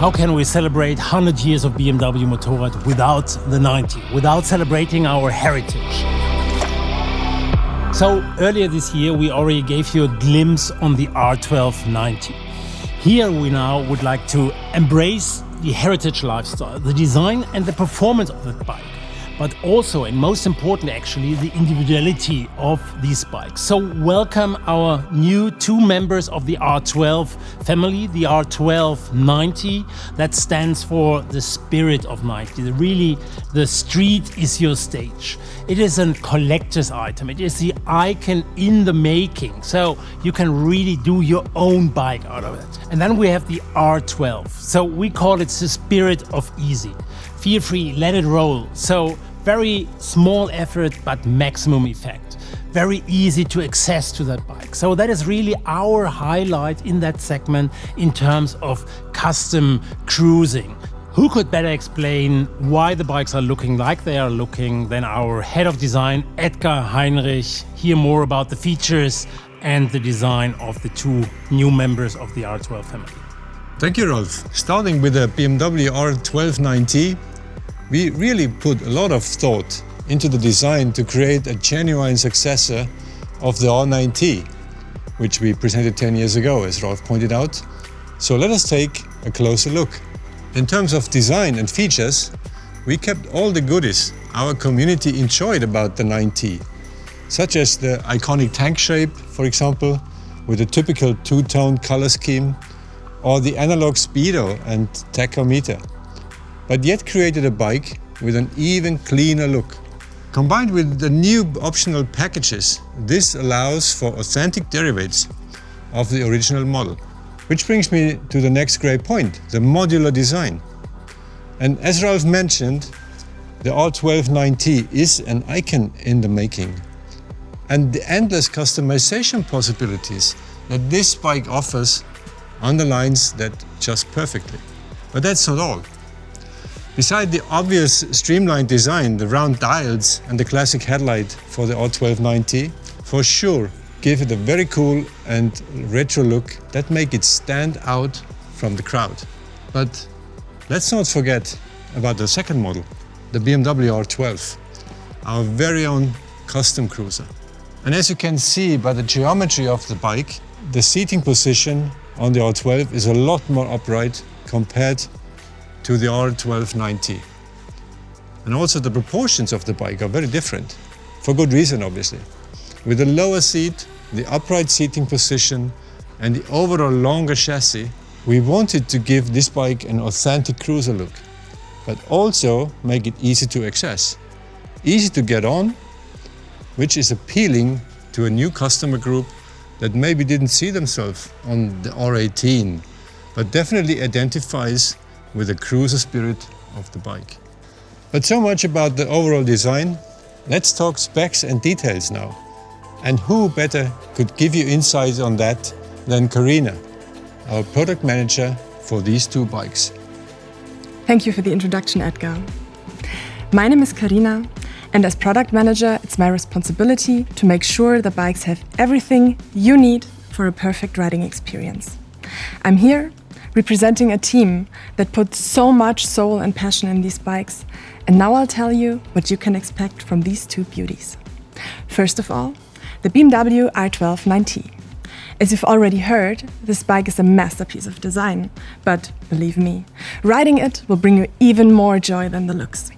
How can we celebrate 100 years of BMW Motorrad without the 90, without celebrating our heritage? So earlier this year, we already gave you a glimpse on the R1290. Here we now would like to embrace the heritage lifestyle, the design and the performance of that bike, but also, and most important actually, the individuality of these bikes. So welcome our new two members of the R12 family, the R1290, that stands for the spirit of 90. Really, the street is your stage. It is a collector's item. It is the icon in the making. So you can really do your own bike out of it. And then we have the R12. So we call it the spirit of easy. Feel free, let it roll. So very small effort, but maximum effect. Very easy to access to that bike. So that is really our highlight in that segment in terms of custom cruising. Who could better explain why the bikes are looking like they are looking than our head of design, Edgar Heinrich. Hear more about the features and the design of the two new members of the R12 family. Thank you, Rolf. Starting with the BMW R1290, we really put a lot of thought into the design to create a genuine successor of the R9T, which we presented 10 years ago, as Rolf pointed out. So let us take a closer look. In terms of design and features, we kept all the goodies our community enjoyed about the 9T, such as the iconic tank shape, for example, with a typical two-tone color scheme, or the analog speedo and tachometer, but yet created a bike with an even cleaner look. Combined with the new optional packages, this allows for authentic derivatives of the original model. Which brings me to the next great point, the modular design. And as Rolf mentioned, the R1290 is an icon in the making. And the endless customization possibilities that this bike offers underlines that just perfectly. But that's not all. Beside the obvious streamlined design, the round dials and the classic headlight for the R1290 for sure give it a very cool and retro look that make it stand out from the crowd. But let's not forget about the second model, the BMW R12, our very own custom cruiser. And as you can see by the geometry of the bike, the seating position on the R12 is a lot more upright compared to the R1290. And also the proportions of the bike are very different, for good reason obviously. With the lower seat, the upright seating position and the overall longer chassis, we wanted to give this bike an authentic cruiser look, but also make it easy to access, easy to get on, which is appealing to a new customer group that maybe didn't see themselves on the R18, but definitely identifies with the cruiser spirit of the bike. But so much about the overall design. Let's talk specs and details now. And who better could give you insights on that than Karina, our product manager for these two bikes. Thank you for the introduction, Edgar. My name is Karina, and as product manager, it's my responsibility to make sure the bikes have everything you need for a perfect riding experience. I'm here representing a team that put so much soul and passion in these bikes, and now I'll tell you what you can expect from these two beauties. First of all, the BMW R1290. As you've already heard, this bike is a masterpiece of design, but believe me, riding it will bring you even more joy than the looks.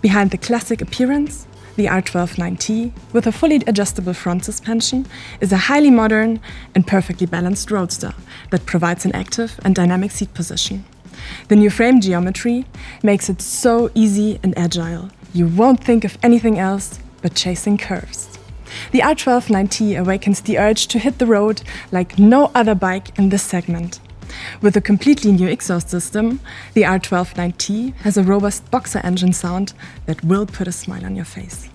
Behind the classic appearance, the R1290, with a fully adjustable front suspension, is a highly modern and perfectly balanced roadster that provides an active and dynamic seat position. The new frame geometry makes it so easy and agile. You won't think of anything else but chasing curves. The R1290 awakens the urge to hit the road like no other bike in this segment. With a completely new exhaust system, the R1290 has a robust boxer engine sound that will put a smile on your face.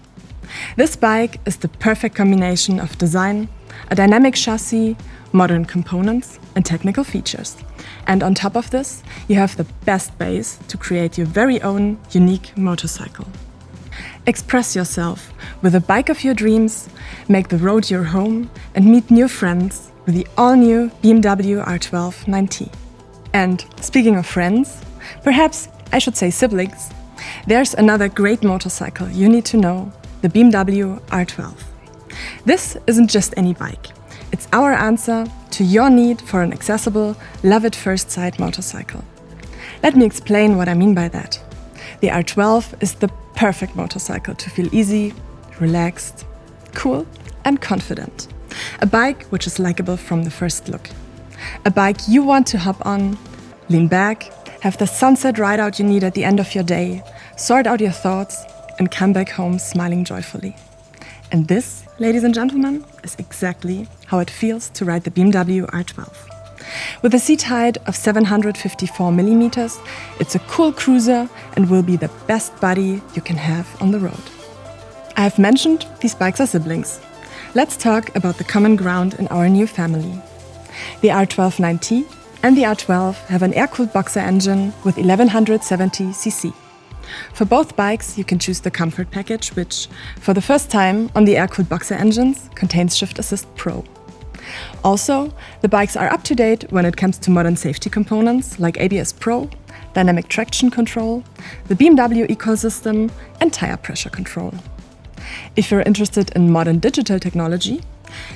This bike is the perfect combination of design, a dynamic chassis, modern components, and technical features. And on top of this, you have the best base to create your very own unique motorcycle. Express yourself with a bike of your dreams, make the road your home, and meet new friends with the all-new BMW R1290. And speaking of friends, perhaps I should say siblings, there's another great motorcycle you need to know, the BMW R12. This isn't just any bike. It's our answer to your need for an accessible, love at first sight motorcycle. Let me explain what I mean by that. The R12 is the perfect motorcycle to feel easy, relaxed, cool and confident. A bike which is likable from the first look. A bike you want to hop on, lean back, have the sunset ride out you need at the end of your day, sort out your thoughts and come back home smiling joyfully. And this, ladies and gentlemen, is exactly how it feels to ride the BMW R12. With a seat height of 754 millimeters, it's a cool cruiser and will be the best buddy you can have on the road. I have mentioned these bikes are siblings. Let's talk about the common ground in our new family. The R12 9T and the R12 have an air-cooled boxer engine with 1170 cc. For both bikes, you can choose the Comfort package, which, for the first time on the air-cooled boxer engines, contains Shift Assist Pro. Also, the bikes are up to date when it comes to modern safety components like ABS Pro, dynamic traction control, the BMW ecosystem, and tire pressure control. If you're interested in modern digital technology,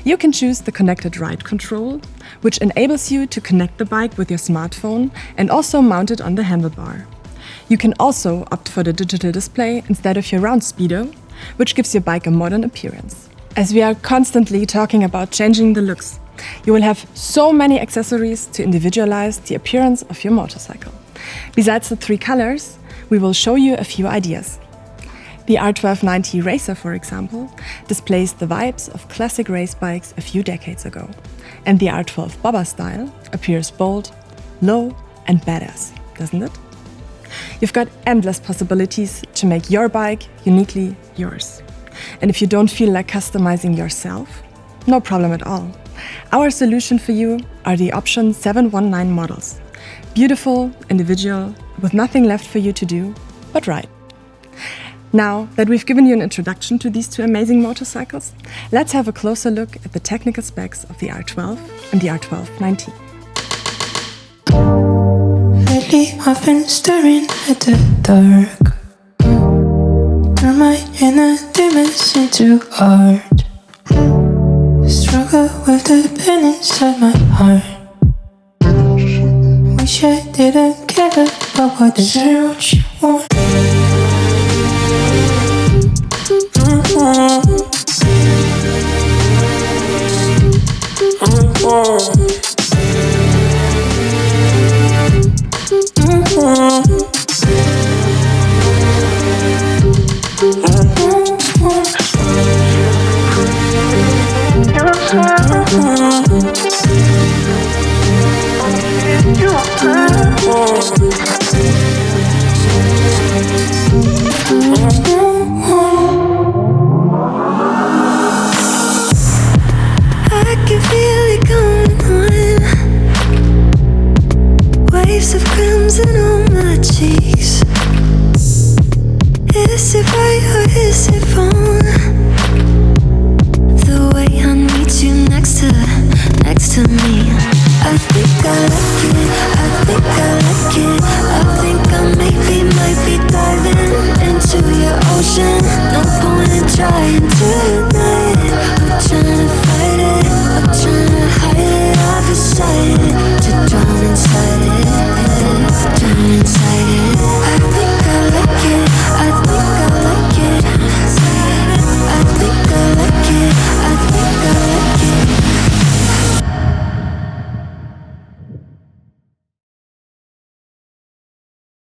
you can choose the Connected Ride Control, which enables you to connect the bike with your smartphone and also mount it on the handlebar. You can also opt for the digital display instead of your round speedo, which gives your bike a modern appearance. As we are constantly talking about changing the looks, you will have so many accessories to individualize the appearance of your motorcycle. Besides the 3 colors, we will show you a few ideas. The R12 9T Racer, for example, displays the vibes of classic race bikes a few decades ago. And the R12 Bobber style appears bold, low and badass, doesn't it? You've got endless possibilities to make your bike uniquely yours. And if you don't feel like customizing yourself, no problem at all. Our solution for you are the Option 719 models. Beautiful, individual, with nothing left for you to do but ride. Now that we've given you an introduction to these 2 amazing motorcycles, let's have a closer look at the technical specs of the R12 and the R12 9T. Lately I've been staring at the dark. Turn my inner demons into art. Struggle with the pain inside my heart. Wish I didn't care about what you want. Of crimson on my cheeks. Is it right or is it wrong? The way I need you next to me. I think I like it.